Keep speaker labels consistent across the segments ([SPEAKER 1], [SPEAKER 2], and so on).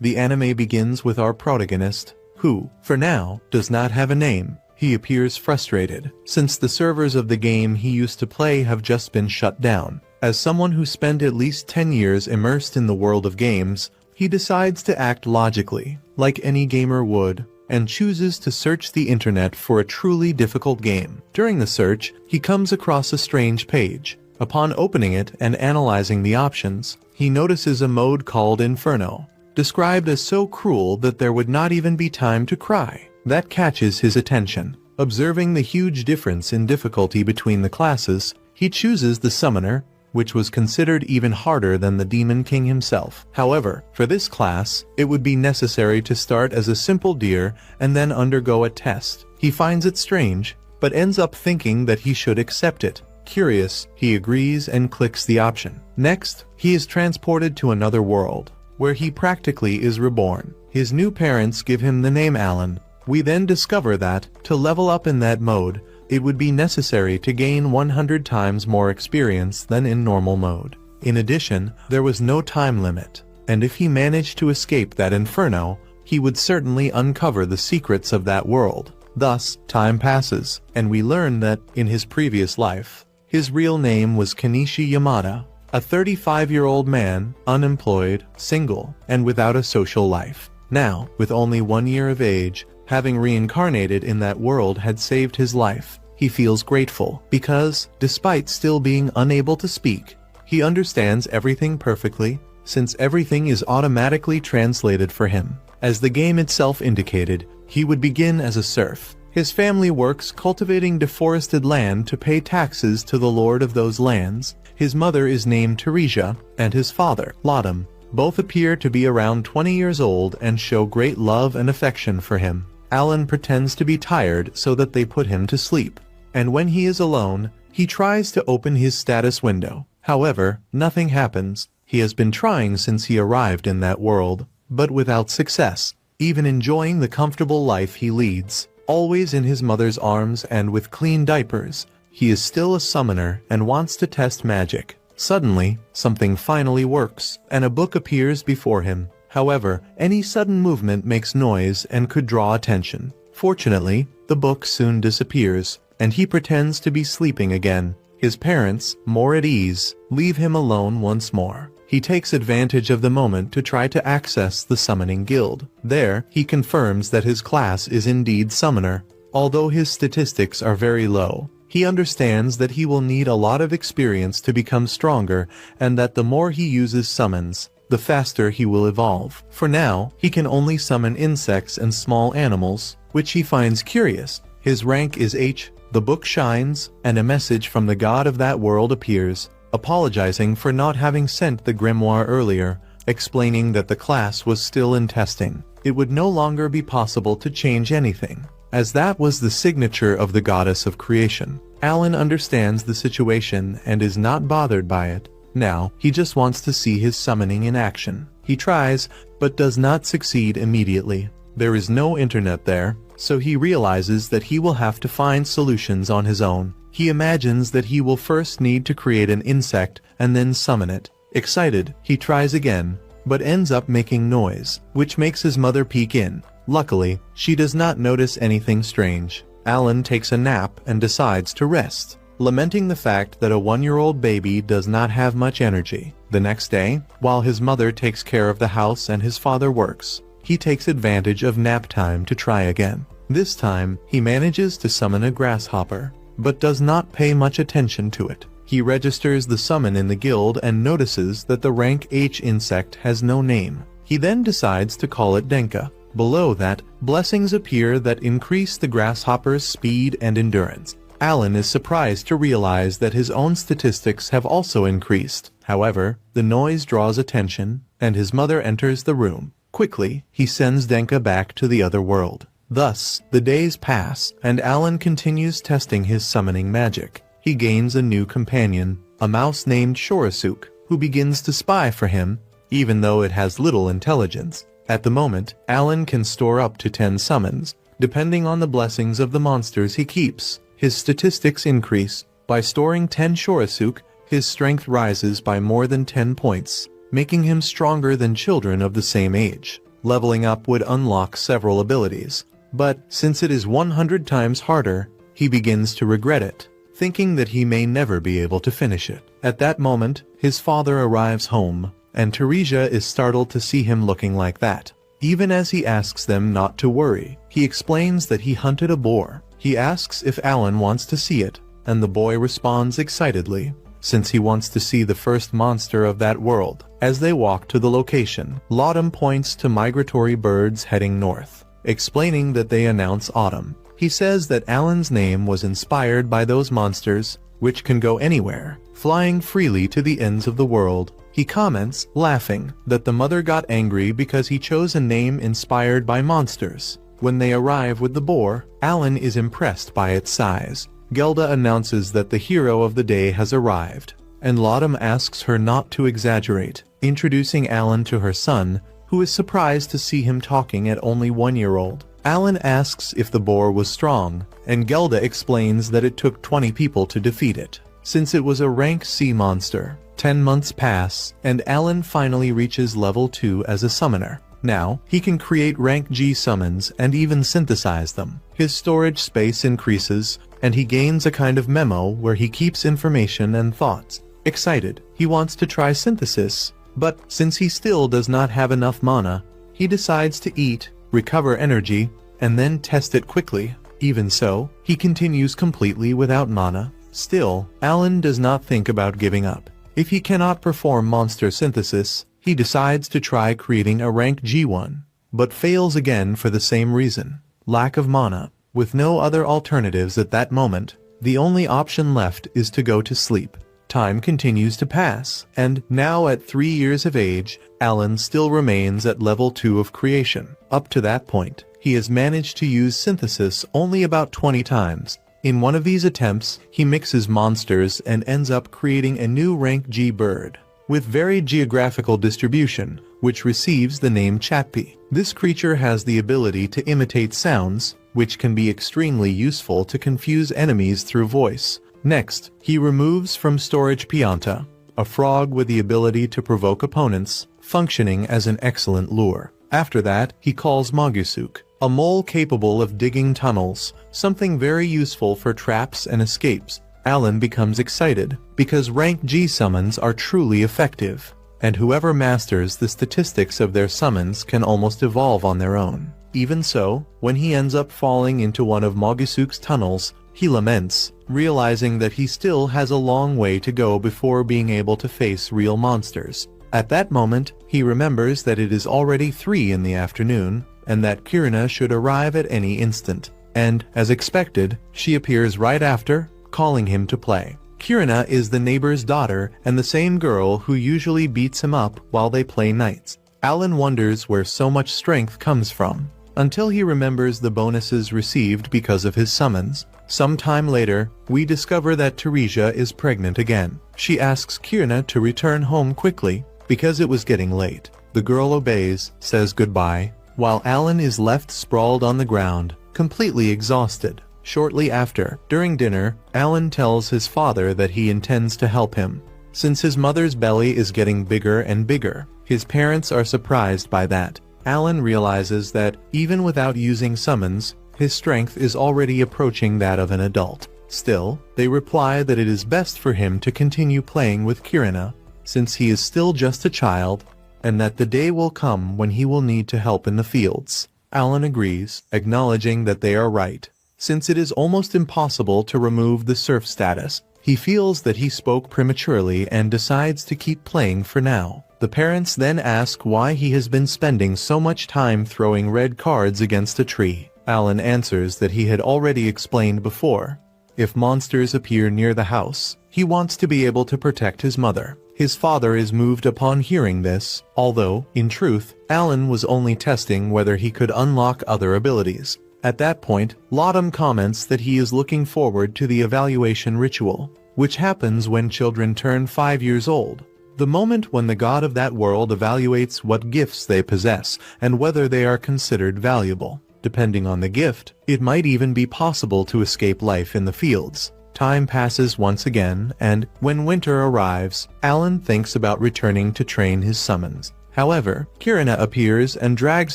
[SPEAKER 1] The anime begins with our protagonist, who, for now, does not have a name. He appears frustrated, since the servers of the game he used to play have just been shut down. As someone who spent at least 10 years immersed in the world of games, he decides to act logically, like any gamer would, and chooses to search the internet for a truly difficult game. During the search, he comes across a strange page. Upon opening it and analyzing the options, he notices a mode called Inferno, described as so cruel that there would not even be time to cry. That catches his attention. Observing the huge difference in difficulty between the classes, he chooses the Summoner, which was considered even harder than the Demon King himself. However, for this class, it would be necessary to start as a simple deer and then undergo a test. He finds it strange, but ends up thinking that he should accept it. Curious, he agrees and clicks the option. Next, he is transported to another world, where he practically is reborn. His new parents give him the name Alan. We then discover that, to level up in that mode, it would be necessary to gain 100 times more experience than in normal mode. In addition, there was no time limit, and if he managed to escape that inferno, he would certainly uncover the secrets of that world. Thus, time passes, and we learn that, in his previous life, his real name was Kenichi Yamada, a 35-year-old man, unemployed, single, and without a social life. Now, with only 1 year of age, having reincarnated in that world had saved his life. He feels grateful because, despite still being unable to speak, he understands everything perfectly, since everything is automatically translated for him. As the game itself indicated, he would begin as a serf. His family works cultivating deforested land to pay taxes to the lord of those lands. His mother is named Teresia, and his father, Laudum. Both appear to be around 20 years old and show great love and affection for him. Alan pretends to be tired so that they put him to sleep, and when he is alone, he tries to open his status window. However, nothing happens. He has been trying since he arrived in that world, but without success. Even enjoying the comfortable life he leads, always in his mother's arms and with clean diapers, he is still a summoner and wants to test magic. Suddenly, something finally works, and a book appears before him. However, any sudden movement makes noise and could draw attention. Fortunately, the book soon disappears, and he pretends to be sleeping again. His parents, more at ease, leave him alone once more. He takes advantage of the moment to try to access the summoning guild. There, he confirms that his class is indeed summoner. Although his statistics are very low, he understands that he will need a lot of experience to become stronger, and that the more he uses summons, the faster he will evolve. For now, he can only summon insects and small animals, which he finds curious. His rank is H. The book shines, and a message from the god of that world appears, apologizing for not having sent the grimoire earlier, explaining that the class was still in testing. It would no longer be possible to change anything, as that was the signature of the goddess of creation. Alan understands the situation and is not bothered by it. Now, he just wants to see his summoning in action. He tries, but does not succeed immediately. There is no internet there, so he realizes that he will have to find solutions on his own. He imagines that he will first need to create an insect and then summon it. Excited, he tries again, but ends up making noise, which makes his mother peek in. Luckily, she does not notice anything strange. Alan takes a nap and decides to rest, lamenting the fact that a 1-year-old baby does not have much energy. The next day, while his mother takes care of the house and his father works, he takes advantage of nap time to try again. This time, he manages to summon a grasshopper, but does not pay much attention to it. He registers the summon in the guild and notices that the rank H insect has no name. He then decides to call it Denka. Below that, blessings appear that increase the grasshopper's speed and endurance. Alan is surprised to realize that his own statistics have also increased. However, the noise draws attention, and his mother enters the room. Quickly, he sends Denka back to the other world. Thus, the days pass, and Alan continues testing his summoning magic. He gains a new companion, a mouse named Shorasuke, who begins to spy for him, even though it has little intelligence. At the moment, Alan can store up to 10 summons, depending on the blessings of the monsters he keeps. His statistics increase. By storing 10 Shorasuke, his strength rises by more than 10 points, making him stronger than children of the same age. leveling up would unlock several abilities. But since it is 100 times harder, he begins to regret it, thinking that he may never be able to finish it. At that moment, his father arrives home, and Teresia is startled to see him looking like that. Even as he asks them not to worry, he explains that he hunted a boar. He asks if Alan wants to see it, and the boy responds excitedly, since he wants to see the first monster of that world. As they walk to the location, Laughton points to migratory birds heading north, explaining that they announce autumn. He says that Alan's name was inspired by those monsters, which can go anywhere, flying freely to the ends of the world. He comments, laughing, that the mother got angry because he chose a name inspired by monsters. When they arrive with the boar, Alan is impressed by its size. Gelda announces that the hero of the day has arrived, and Laughton asks her not to exaggerate, introducing Alan to her son, who is surprised to see him talking at only 1-year-old. Alan asks if the boar was strong, and Gelda explains that it took 20 people to defeat it, since it was a rank C monster. 10 months pass, and Alan finally reaches level 2 as a summoner. Now, he can create rank G summons and even synthesize them. His storage space increases, and he gains a kind of memo where he keeps information and thoughts. Excited, he wants to try synthesis, but since he still does not have enough mana, he decides to eat, recover energy, and then test it quickly. Even so, he continues completely without mana. Still, Alan does not think about giving up. If he cannot perform monster synthesis, he decides to try creating a rank G1, but fails again for the same reason: lack of mana. With no other alternatives at that moment, the only option left is to go to sleep. Time continues to pass, and now at 3 years of age, Alan still remains at level 2 of creation. Up to that point, he has managed to use synthesis only about 20 times. In one of these attempts, he mixes monsters and ends up creating a new rank G bird, with varied geographical distribution, which receives the name Chatpi. This creature has the ability to imitate sounds, which can be extremely useful to confuse enemies through voice. Next, he removes from storage Pianta, a frog with the ability to provoke opponents, functioning as an excellent lure. After that, he calls Mogusuk, a mole capable of digging tunnels, something very useful for traps and escapes. Alan becomes excited, because rank G summons are truly effective, and whoever masters the statistics of their summons can almost evolve on their own. Even so, when he ends up falling into one of Mogusuk's tunnels, he laments, realizing that he still has a long way to go before being able to face real monsters. At that moment, he remembers that it is already 3 in the afternoon, and that Kirina should arrive at any instant. And, as expected, she appears right after, calling him to play. Kirina is the neighbor's daughter and the same girl who usually beats him up while they play knights. Alan wonders where so much strength comes from, until he remembers the bonuses received because of his summons. Some time later, we discover that Teresia is pregnant again. She asks Kirina to return home quickly, because it was getting late. The girl obeys, says goodbye, while Alan is left sprawled on the ground, completely exhausted. Shortly after, during dinner, Alan tells his father that he intends to help him. Since his mother's belly is getting bigger and bigger, his parents are surprised by that. Alan realizes that, even without using summons, his strength is already approaching that of an adult. Still, they reply that it is best for him to continue playing with Kirina, since he is still just a child, and that the day will come when he will need to help in the fields. Alan agrees, acknowledging that they are right. Since it is almost impossible to remove the serf status, he feels that he spoke prematurely and decides to keep playing for now. The parents then ask why he has been spending so much time throwing red cards against a tree. Alan answers that he had already explained before. If monsters appear near the house, he wants to be able to protect his mother. His father is moved upon hearing this, although, in truth, Alan was only testing whether he could unlock other abilities. At that point, Laughton comments that he is looking forward to the evaluation ritual, which happens when children turn 5 years old. The moment when the god of that world evaluates what gifts they possess and whether they are considered valuable. Depending on the gift, it might even be possible to escape life in the fields. Time passes once again, and when winter arrives, Alan thinks about returning to train his summons. However, Kirina appears and drags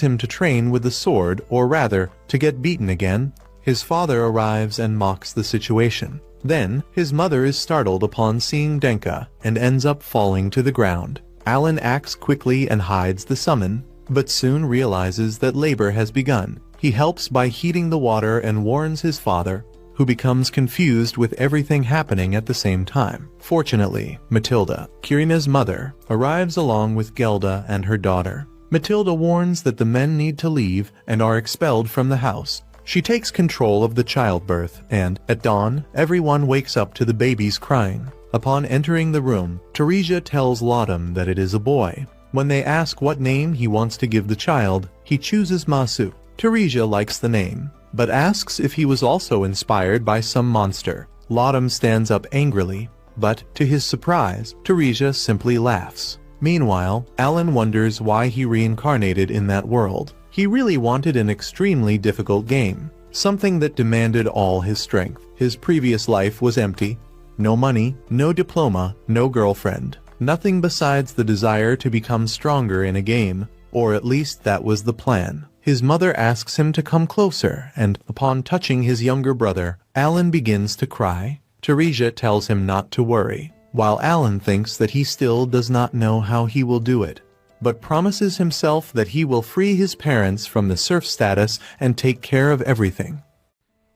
[SPEAKER 1] him to train with the sword, or rather, to get beaten again. His father arrives and mocks the situation. Then, his mother is startled upon seeing Denka, and ends up falling to the ground. Alan acts quickly and hides the summon, but soon realizes that labor has begun. He helps by heating the water and warns his father, who becomes confused with everything happening at the same time. Fortunately, Matilda, Kirina's mother, arrives along with Gelda and her daughter. Matilda warns that the men need to leave and are expelled from the house. She takes control of the childbirth, and, at dawn, everyone wakes up to the baby's crying. Upon entering the room, Teresia tells Laudum that it is a boy. When they ask what name he wants to give the child, he chooses Masu. Teresia likes the name, but asks if he was also inspired by some monster. Laudum stands up angrily, but, to his surprise, Teresia simply laughs. Meanwhile, Alan wonders why he reincarnated in that world. He really wanted an extremely difficult game, something that demanded all his strength. His previous life was empty. No money, no diploma, no girlfriend. Nothing besides the desire to become stronger in a game, or at least that was the plan. His mother asks him to come closer, and, upon touching his younger brother, Alan begins to cry. Teresia tells him not to worry, while Alan thinks that he still does not know how he will do it, but promises himself that he will free his parents from the serf status and take care of everything.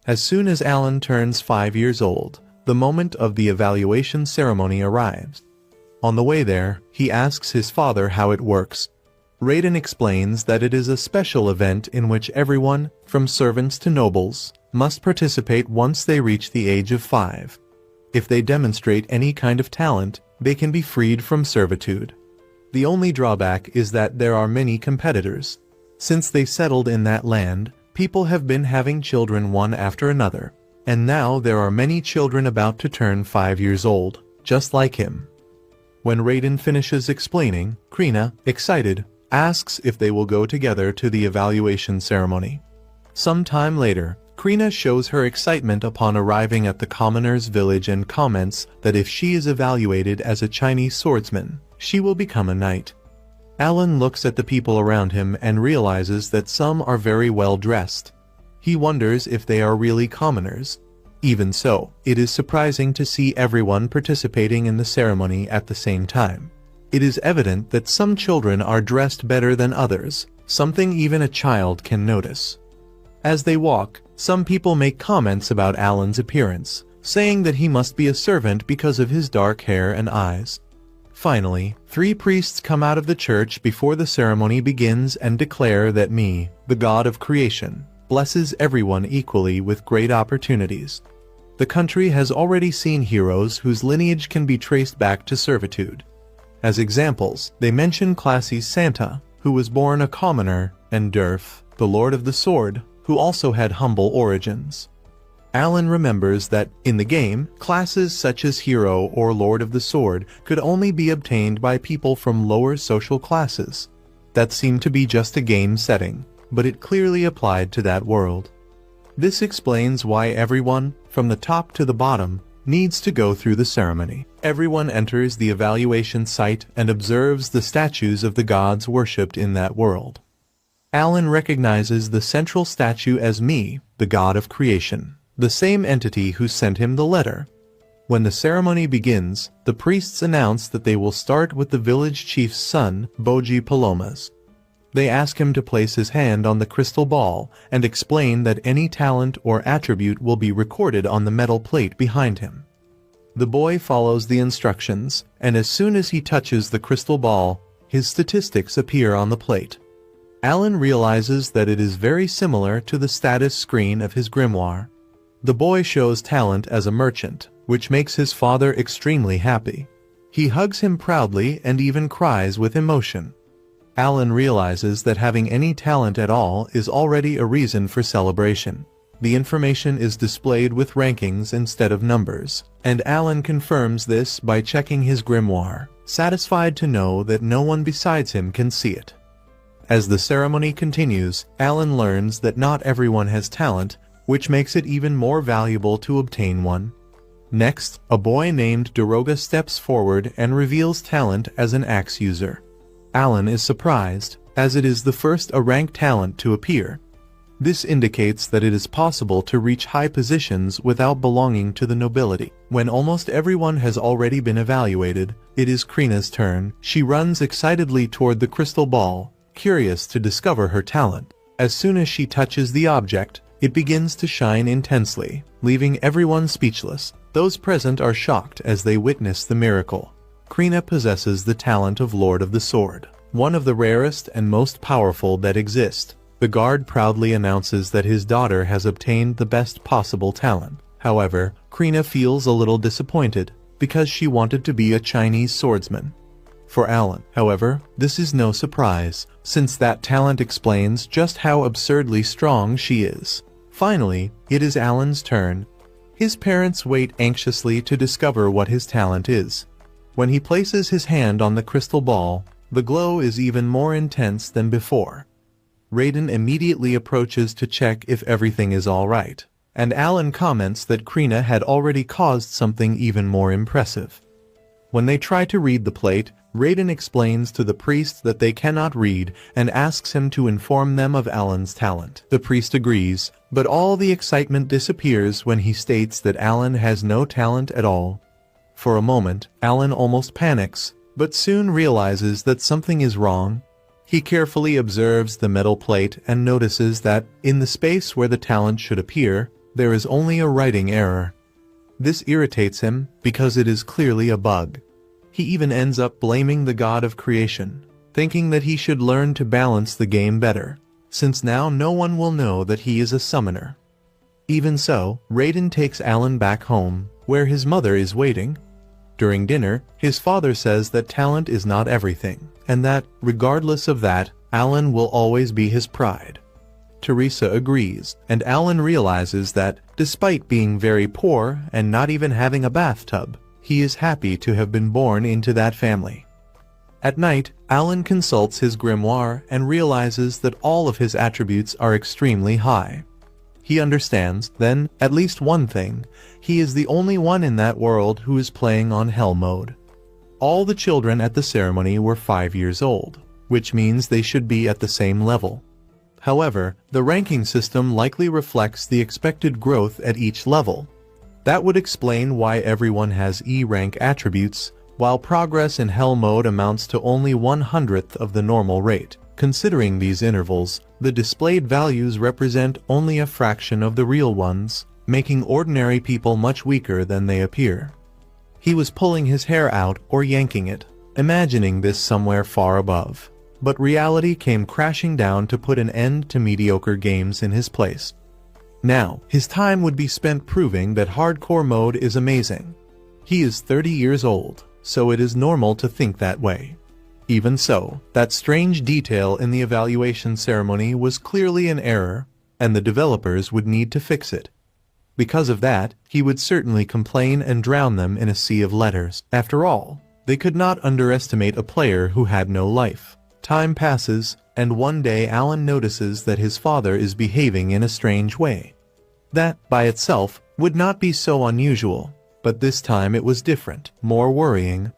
[SPEAKER 1] As soon as Alan turns 5 years old, the moment of the evaluation ceremony arrives. On the way there, he asks his father how it works. Raiden explains that it is a special event in which everyone, from servants to nobles, must participate once they reach the age of 5. If they demonstrate any kind of talent, they can be freed from servitude. The only drawback is that there are many competitors. Since they settled in that land, people have been having children one after another, and now there are many children about to turn 5 years old, just like him. When Raiden finishes explaining, Krina, excited, asks if they will go together to the evaluation ceremony. Some time later, Krina shows her excitement upon arriving at the commoner's village and comments that if she is evaluated as a Chinese swordsman, she will become a knight. Alan looks at the people around him and realizes that some are very well dressed. He wonders if they are really commoners. Even so, it is surprising to see everyone participating in the ceremony at the same time. It is evident that some children are dressed better than others, something even a child can notice. As they walk, some people make comments about Alan's appearance, saying that he must be a servant because of his dark hair and eyes. Finally, 3 priests come out of the church before the ceremony begins and declare that me, the god of creation, blesses everyone equally with great opportunities. The country has already seen heroes whose lineage can be traced back to servitude. As examples, they mention Classy's Santa, who was born a commoner, and Durf, the Lord of the Sword, who also had humble origins. Alan remembers that, in the game, classes such as Hero or Lord of the Sword could only be obtained by people from lower social classes. That seemed to be just a game setting, but it clearly applied to that world. This explains why everyone, from the top to the bottom, needs to go through the ceremony. Everyone enters the evaluation site and observes the statues of the gods worshipped in that world. Alan recognizes the central statue as me, the god of creation, the same entity who sent him the letter. When the ceremony begins, the priests announce that they will start with the village chief's son, Boji Palomas. They ask him to place his hand on the crystal ball and explain that any talent or attribute will be recorded on the metal plate behind him. The boy follows the instructions, and as soon as he touches the crystal ball, his statistics appear on the plate. Alan realizes that it is very similar to the status screen of his grimoire. The boy shows talent as a merchant, which makes his father extremely happy. He hugs him proudly and even cries with emotion. Alan realizes that having any talent at all is already a reason for celebration. The information is displayed with rankings instead of numbers, and Alan confirms this by checking his grimoire, satisfied to know that no one besides him can see it. As the ceremony continues, Alan learns that not everyone has talent, which makes it even more valuable to obtain one. Next, a boy named Doroga steps forward and reveals talent as an axe user. Alan is surprised, as it is the first A-rank talent to appear. This indicates that it is possible to reach high positions without belonging to the nobility. When almost everyone has already been evaluated, it is Krina's turn. She runs excitedly toward the crystal ball, curious to discover her talent. As soon as she touches the object, it begins to shine intensely, leaving everyone speechless. Those present are shocked as they witness the miracle. Krina possesses the talent of Lord of the Sword, one of the rarest and most powerful that exist. The guard proudly announces that his daughter has obtained the best possible talent. However, Krina feels a little disappointed, because she wanted to be a Chinese swordsman. For Alan, however, this is no surprise, since that talent explains just how absurdly strong she is. Finally, it is Alan's turn. His parents wait anxiously to discover what his talent is. When he places his hand on the crystal ball, the glow is even more intense than before. Raiden immediately approaches to check if everything is alright, and Alan comments that Krina had already caused something even more impressive. When they try to read the plate, Raiden explains to the priest that they cannot read and asks him to inform them of Alan's talent. The priest agrees, but all the excitement disappears when he states that Alan has no talent at all. For a moment, Alan almost panics, but soon realizes that something is wrong. He carefully observes the metal plate and notices that, in the space where the talent should appear, there is only a writing error. This irritates him, because it is clearly a bug. He even ends up blaming the god of creation, thinking that he should learn to balance the game better, since now no one will know that he is a summoner. Even so, Raiden takes Alan back home, where his mother is waiting. During dinner, his father says that talent is not everything, and that, regardless of that, Alan will always be his pride. Teresa agrees, and Alan realizes that, despite being very poor and not even having a bathtub, he is happy to have been born into that family. At night, Alan consults his grimoire and realizes that all of his attributes are extremely high. He understands, then, at least one thing: he is the only one in that world who is playing on Hell mode. All the children at the ceremony were 5 years old, which means they should be at the same level. However, the ranking system likely reflects the expected growth at each level. That would explain why everyone has E-rank attributes, while progress in Hell mode amounts to only 1/100th of the normal rate. Considering these intervals, the displayed values represent only a fraction of the real ones, making ordinary people much weaker than they appear. He was pulling his hair out or yanking it, imagining this somewhere far above. But reality came crashing down to put an end to mediocre games in his place. Now, his time would be spent proving that hardcore mode is amazing. He is 30 years old, so it is normal to think that way. Even so, that strange detail in the evaluation ceremony was clearly an error, and the developers would need to fix it. Because of that, he would certainly complain and drown them in a sea of letters. After all, they could not underestimate a player who had no life. Time passes, and one day Alan notices that his father is behaving in a strange way. That, by itself, would not be so unusual, but this time it was different, more worrying.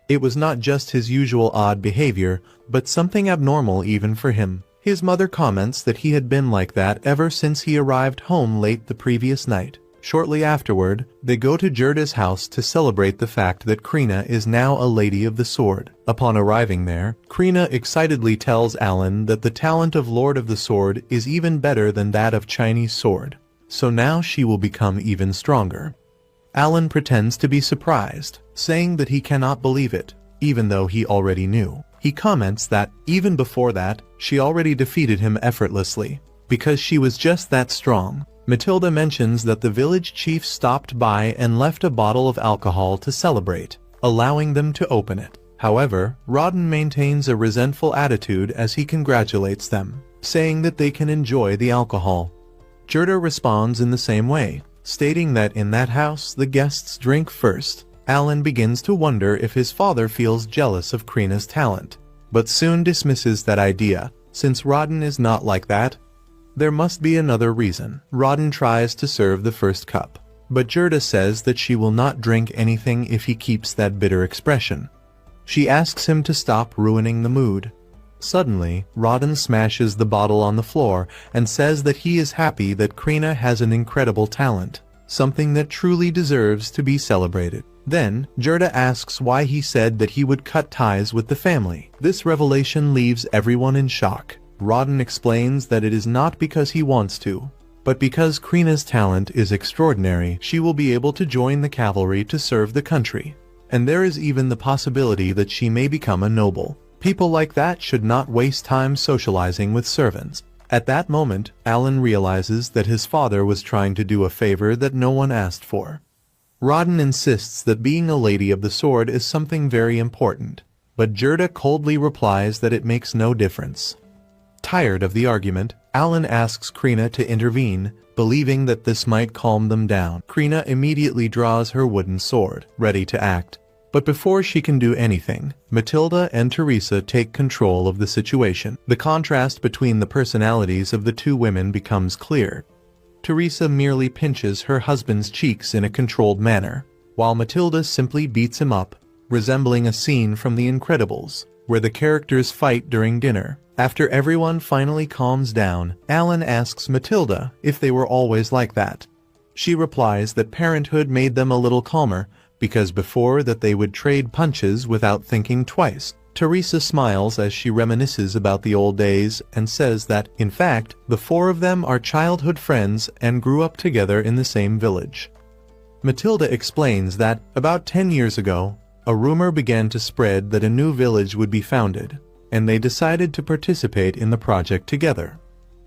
[SPEAKER 1] It was not just his usual odd behavior, but something abnormal even for him. His mother comments that he had been like that ever since he arrived home late the previous night. Shortly afterward, they go to Gerda's house to celebrate the fact that Krina is now a Lady of the Sword. Upon arriving there, Krina excitedly tells Alan that the talent of Lord of the Sword is even better than that of Chinese sword, so now she will become even stronger. Alan pretends to be surprised, saying that he cannot believe it, even though he already knew. He comments that, even before that, she already defeated him effortlessly, because she was just that strong. Matilda mentions that the village chief stopped by and left a bottle of alcohol to celebrate, allowing them to open it. However, Rodden maintains a resentful attitude as he congratulates them, saying that they can enjoy the alcohol. Gerda responds in the same way, stating that in that house the guests drink first. Alan begins to wonder if his father feels jealous of Krina's talent, but soon dismisses that idea, since Rodden is not like that. There must be another reason. Rodden tries to serve the first cup, but Gerda says that she will not drink anything if he keeps that bitter expression. She asks him to stop ruining the mood. Suddenly, Rodden smashes the bottle on the floor and says that he is happy that Krina has an incredible talent, something that truly deserves to be celebrated. Then, Gerda asks why he said that he would cut ties with the family. This revelation leaves everyone in shock. Rodden explains that it is not because he wants to, but because Krina's talent is extraordinary. She will be able to join the cavalry to serve the country. And there is even the possibility that she may become a noble. People like that should not waste time socializing with servants. At that moment, Alan realizes that his father was trying to do a favor that no one asked for. Rodden insists that being a lady of the sword is something very important, but Gerda coldly replies that it makes no difference. Tired of the argument, Alan asks Krina to intervene, believing that this might calm them down. Krina immediately draws her wooden sword, ready to act. But before she can do anything, Matilda and Teresa take control of the situation. The contrast between the personalities of the two women becomes clear. Teresa merely pinches her husband's cheeks in a controlled manner, while Matilda simply beats him up, resembling a scene from The Incredibles, where the characters fight during dinner. After everyone finally calms down, Alan asks Matilda if they were always like that. She replies that parenthood made them a little calmer, because before that they would trade punches without thinking twice. Teresa smiles as she reminisces about the old days and says that, in fact, the four of them are childhood friends and grew up together in the same village. Matilda explains that, about 10 years ago, a rumor began to spread that a new village would be founded, and they decided to participate in the project together.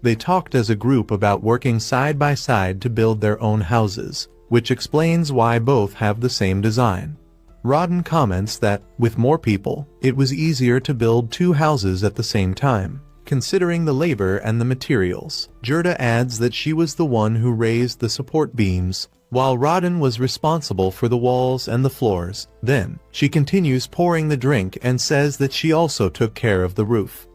[SPEAKER 1] They talked as a group about working side by side to build their own houses, which explains why both have the same design. Rodden comments that, with more people, it was easier to build two houses at the same time, considering the labor and the materials. Gerda adds that she was the one who raised the support beams, while Rodden was responsible for the walls and the floors. Then, she continues pouring the drink and says that she also took care of the roof.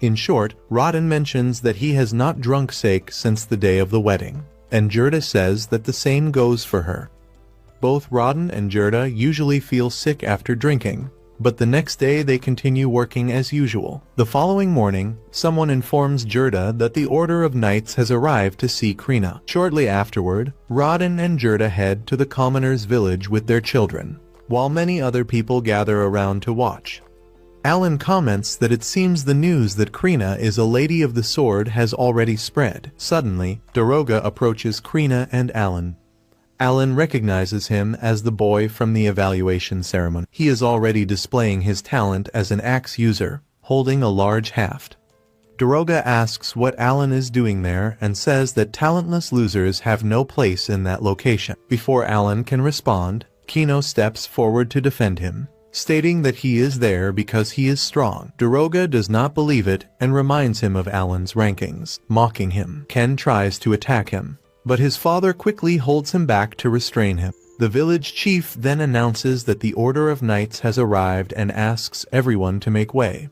[SPEAKER 1] In short, Rodden mentions that he has not drunk sake since the day of the wedding, and Gerda says that the same goes for her. Both Rodden and Gerda usually feel sick after drinking, but the next day they continue working as usual. The following morning, someone informs Gerda that the Order of Knights has arrived to see Krina. Shortly afterward, Rodden and Gerda head to the commoner's village with their children, while many other people gather around to watch. Alan comments that it seems the news that Krina is a lady of the sword has already spread. Suddenly, Daroga approaches Krina and Alan. Alan recognizes him as the boy from the evaluation ceremony. He is already displaying his talent as an axe user, holding a large haft. Daroga asks what Alan is doing there and says that talentless losers have no place in that location. Before Alan can respond, Kino steps forward to defend him, stating that he is there because he is strong. Daroga does not believe it and reminds him of Alan's rankings, mocking him. Ken tries to attack him, but his father quickly holds him back to restrain him. The village chief then announces that the Order of Knights has arrived and asks everyone to make way.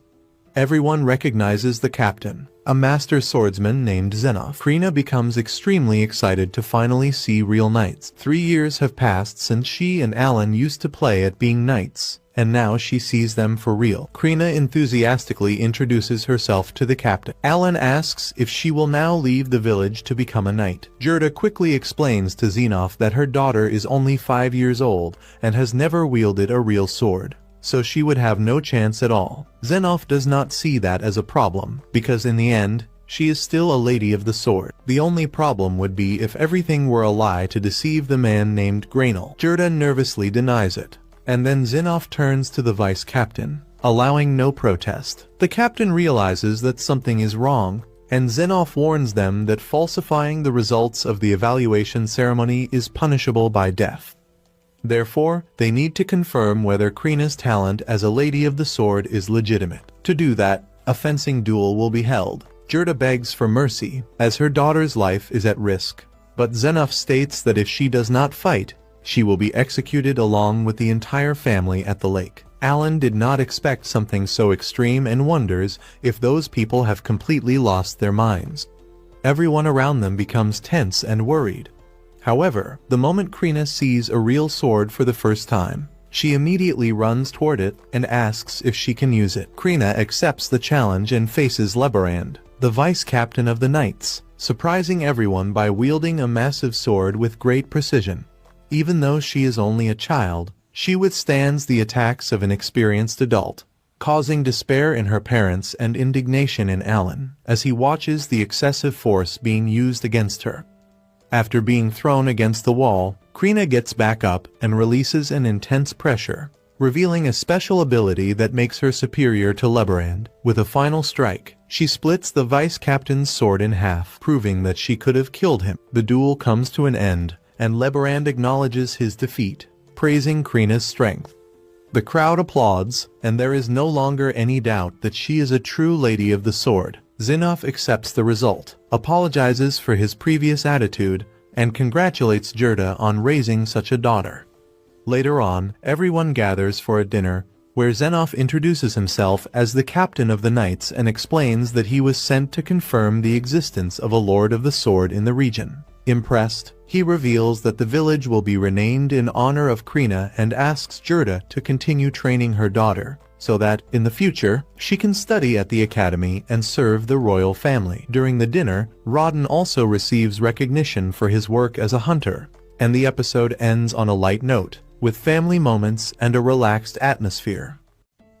[SPEAKER 1] Everyone recognizes the captain, a master swordsman named Zenoff. Krina becomes extremely excited to finally see real knights. 3 years have passed since she and Alan used to play at being knights, and now she sees them for real. Krina enthusiastically introduces herself to the captain. Alan asks if she will now leave the village to become a knight. Gerda quickly explains to Zenoff that her daughter is only 5 years old and has never wielded a real sword, so she would have no chance at all. Zenoff does not see that as a problem, because in the end, she is still a lady of the sword. The only problem would be if everything were a lie to deceive the man named Grainel. Gerda nervously denies it, and then Zenoff turns to the vice captain, allowing no protest. The captain realizes that something is wrong, and Zenoff warns them that falsifying the results of the evaluation ceremony is punishable by death. Therefore, they need to confirm whether Krina's talent as a lady of the sword is legitimate. To do that, a fencing duel will be held. Gerda begs for mercy, as her daughter's life is at risk, but Zenoff states that if she does not fight, she will be executed along with the entire family at the lake. Alan did not expect something so extreme and wonders if those people have completely lost their minds. Everyone around them becomes tense and worried. However, the moment Krina sees a real sword for the first time, She immediately runs toward it and asks if she can use it. Krina accepts the challenge and faces Leberand, the vice captain of the knights, surprising everyone by wielding a massive sword with great precision. Even though she is only a child, she withstands the attacks of an experienced adult, causing despair in her parents and indignation in Alan, as he watches the excessive force being used against her. After being thrown against the wall, Krina gets back up and releases an intense pressure, revealing a special ability that makes her superior to Leberand. With a final strike, she splits the vice captain's sword in half, proving that she could have killed him. The duel comes to an end, and Leberand acknowledges his defeat, praising Krina's strength. The crowd applauds, and there is no longer any doubt that she is a true lady of the sword. Zinnov accepts the result, apologizes for his previous attitude, and congratulates Gerda on raising such a daughter. Later on, everyone gathers for a dinner, where Zinnov introduces himself as the captain of the knights and explains that he was sent to confirm the existence of a Lord of the Sword in the region. Impressed, he reveals that the village will be renamed in honor of Krina and asks Gerda to continue training her daughter, so that, in the future, she can study at the academy and serve the royal family. During the dinner, Rodden also receives recognition for his work as a hunter, and the episode ends on a light note, with family moments and a relaxed atmosphere.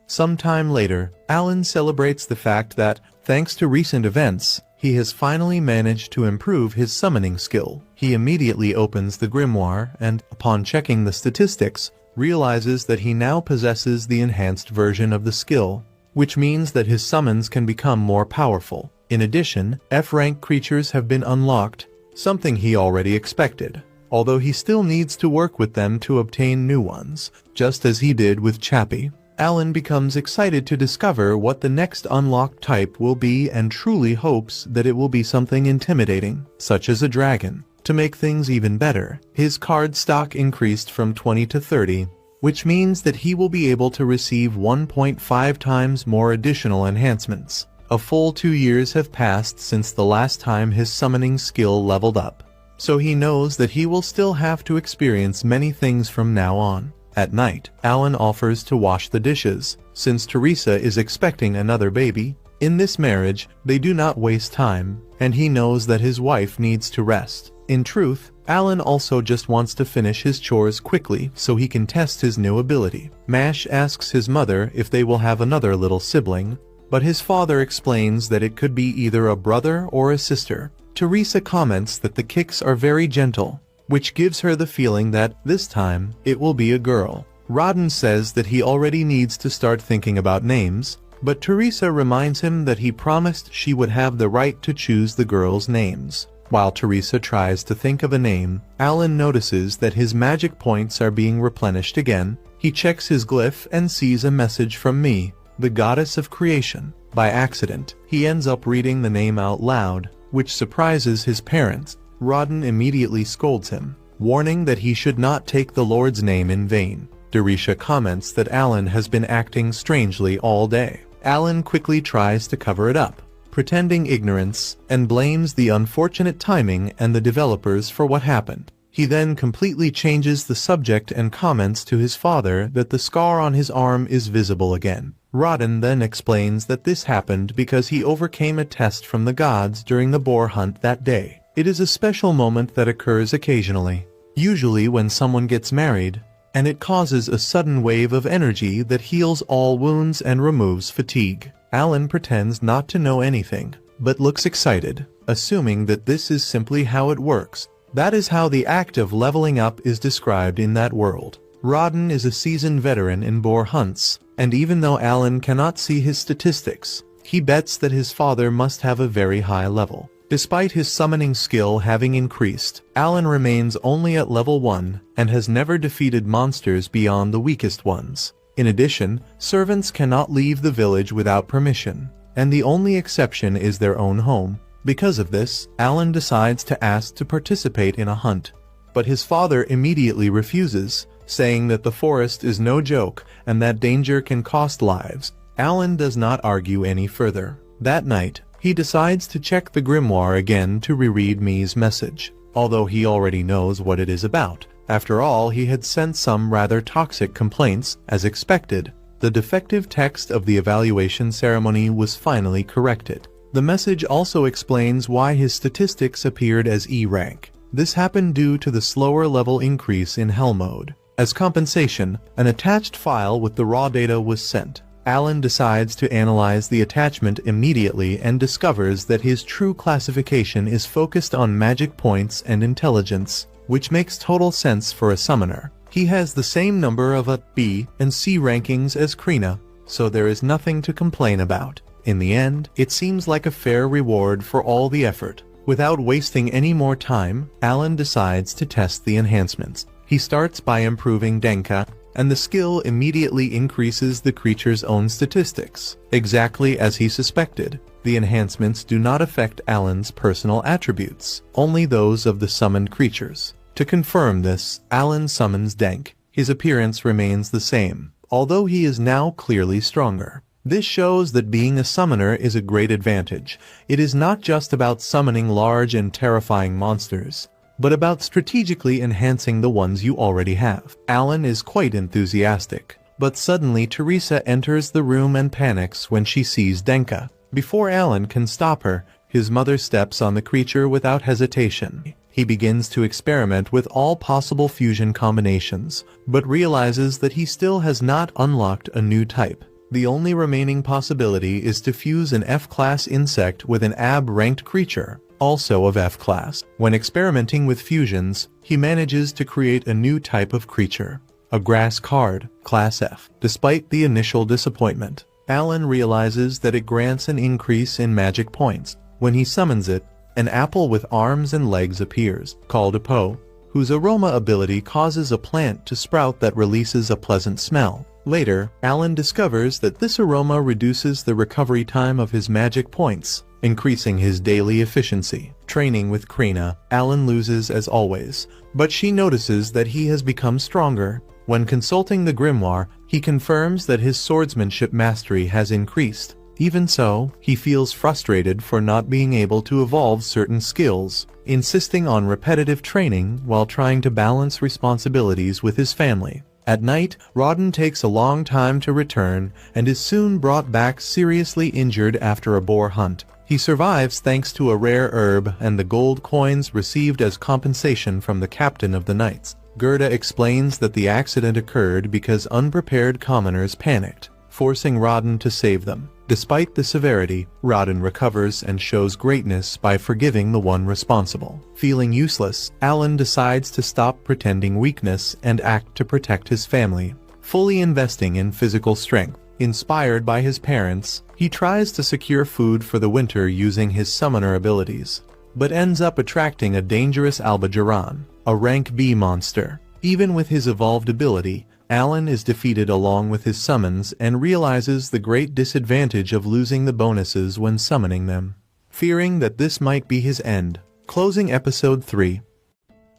[SPEAKER 1] Sometime later, Alan celebrates the fact that, thanks to recent events, he has finally managed to improve his summoning skill. He immediately opens the grimoire and, upon checking the statistics, realizes that he now possesses the enhanced version of the skill, which means that his summons can become more powerful. In addition, F-rank creatures have been unlocked, something he already expected, although he still needs to work with them to obtain new ones, just as he did with Chappie. Alan becomes excited to discover what the next unlocked type will be and truly hopes that it will be something intimidating, such as a dragon. To make things even better, his card stock increased from 20 to 30, which means that he will be able to receive 1.5 times more additional enhancements. A full 2 years have passed since the last time his summoning skill leveled up, so he knows that he will still have to experience many things from now on. At night, Alan offers to wash the dishes, since Teresa is expecting another baby. In this marriage, they do not waste time, and he knows that his wife needs to rest. In truth, Alan also just wants to finish his chores quickly so he can test his new ability. Mash asks his mother if they will have another little sibling, but his father explains that it could be either a brother or a sister. Teresa comments that the kicks are very gentle, which gives her the feeling that, this time, it will be a girl. Rodden says that he already needs to start thinking about names, but Teresa reminds him that he promised she would have the right to choose the girls' names. While Teresa tries to think of a name, Alan notices that his magic points are being replenished again. He checks his glyph and sees a message from me, the goddess of creation. By accident, he ends up reading the name out loud, which surprises his parents. Rodden immediately scolds him, warning that he should not take the Lord's name in vain. Teresa comments that Alan has been acting strangely all day. Alan quickly tries to cover it up, pretending ignorance, and blames the unfortunate timing and the developers for what happened. He then completely changes the subject and comments to his father that the scar on his arm is visible again. Rodden then explains that this happened because he overcame a test from the gods during the boar hunt that day. It is a special moment that occurs occasionally, usually when someone gets married, and it causes a sudden wave of energy that heals all wounds and removes fatigue. Alan pretends not to know anything, but looks excited, assuming that this is simply how it works. That is how the act of leveling up is described in that world. Rodden is a seasoned veteran in boar hunts, and even though Alan cannot see his statistics, he bets that his father must have a very high level. Despite his summoning skill having increased, Alan remains only at level 1 and has never defeated monsters beyond the weakest ones. In addition, servants cannot leave the village without permission, and the only exception is their own home. Because of this, Alan decides to ask to participate in a hunt, but his father immediately refuses, saying that the forest is no joke and that danger can cost lives. Alan does not argue any further. That night, he decides to check the grimoire again to reread Mi's message. Although he already knows what it is about, After all, he had sent some rather toxic complaints, as expected. The defective text of the evaluation ceremony was finally corrected. The message also explains why his statistics appeared as E rank. This happened due to the slower level increase in Hell mode. As compensation, an attached file with the raw data was sent. Alan decides to analyze the attachment immediately and discovers that his true classification is focused on magic points and intelligence, which makes total sense for a summoner. He has the same number of A, B, and C rankings as Krina, so there is nothing to complain about. In the end, it seems like a fair reward for all the effort. Without wasting any more time, Alan decides to test the enhancements. He starts by improving Denka, and the skill immediately increases the creature's own statistics. Exactly as he suspected, the enhancements do not affect Alan's personal attributes, only those of the summoned creatures. To confirm this, Alan summons Denk. His appearance remains the same, although he is now clearly stronger. This shows that being a summoner is a great advantage. It is not just about summoning large and terrifying monsters, but about strategically enhancing the ones you already have. Alan is quite enthusiastic, but suddenly Teresa enters the room and panics when she sees Denka. Before Alan can stop her, his mother steps on the creature without hesitation. He begins to experiment with all possible fusion combinations, but realizes that he still has not unlocked a new type. The only remaining possibility is to fuse an F-class insect with an AB-ranked creature, also of F-class. When experimenting with fusions, he manages to create a new type of creature, a grass card, class F. Despite the initial disappointment, Alan realizes that it grants an increase in magic points. When he summons it, an apple with arms and legs appears, called a Po, whose aroma ability causes a plant to sprout that releases a pleasant smell. Later, Alan discovers that this aroma reduces the recovery time of his magic points, increasing his daily efficiency. Training with Krina, Alan loses as always, but she notices that he has become stronger. When consulting the grimoire, he confirms that his swordsmanship mastery has increased. Even so, he feels frustrated for not being able to evolve certain skills, insisting on repetitive training while trying to balance responsibilities with his family. At night, Rodden takes a long time to return and is soon brought back seriously injured after a boar hunt. He survives thanks to a rare herb and the gold coins received as compensation from the captain of the knights. Gerda explains that the accident occurred because unprepared commoners panicked, forcing Rodden to save them. Despite the severity, Rodden recovers and shows greatness by forgiving the one responsible. Feeling useless, Alan decides to stop pretending weakness and act to protect his family, fully investing in physical strength. Inspired by his parents, he tries to secure food for the winter using his summoner abilities, but ends up attracting a dangerous Albajaran, a rank B monster. Even with his evolved ability, Alan is defeated along with his summons and realizes the great disadvantage of losing the bonuses when summoning them. Fearing that this might be his end, closing episode 3.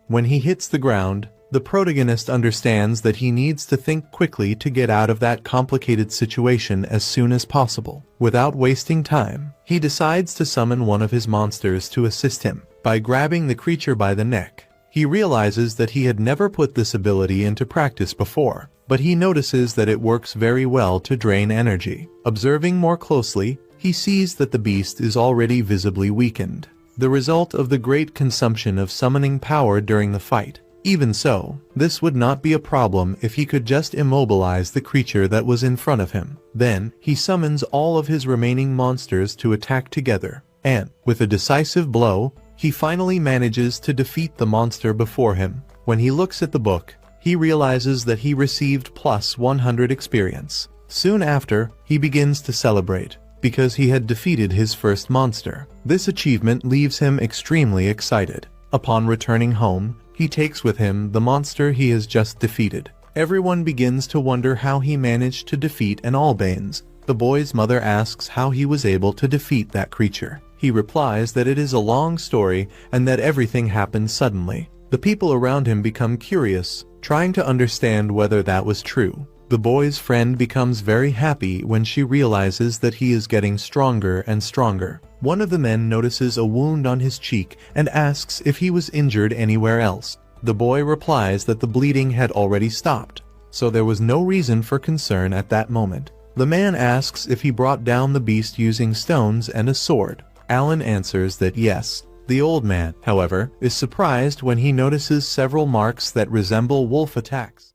[SPEAKER 1] When he hits the ground, the protagonist understands that he needs to think quickly to get out of that complicated situation as soon as possible. Without wasting time, he decides to summon one of his monsters to assist him. By grabbing the creature by the neck, he realizes that he had never put this ability into practice before, but he notices that it works very well to drain energy. Observing more closely, he sees that the beast is already visibly weakened, the result of the great consumption of summoning power during the fight. Even so, this would not be a problem if he could just immobilize the creature that was in front of him. Then, he summons all of his remaining monsters to attack together, and, with a decisive blow, he finally manages to defeat the monster before him. When he looks at the book, he realizes that he received plus 100 experience. Soon after, he begins to celebrate, because he had defeated his first monster. This achievement leaves him extremely excited. Upon returning home, he takes with him the monster he has just defeated. Everyone begins to wonder how he managed to defeat an Albanes. The boy's mother asks how he was able to defeat that creature. He replies that it is a long story and that everything happened suddenly. The people around him become curious, trying to understand whether that was true. The boy's friend becomes very happy when she realizes that he is getting stronger and stronger. One of the men notices a wound on his cheek and asks if he was injured anywhere else. The boy replies that the bleeding had already stopped, so there was no reason for concern at that moment. The man asks if he brought down the beast using stones and a sword. Alan answers that yes. The old man, however, is surprised when he notices several marks that resemble wolf attacks.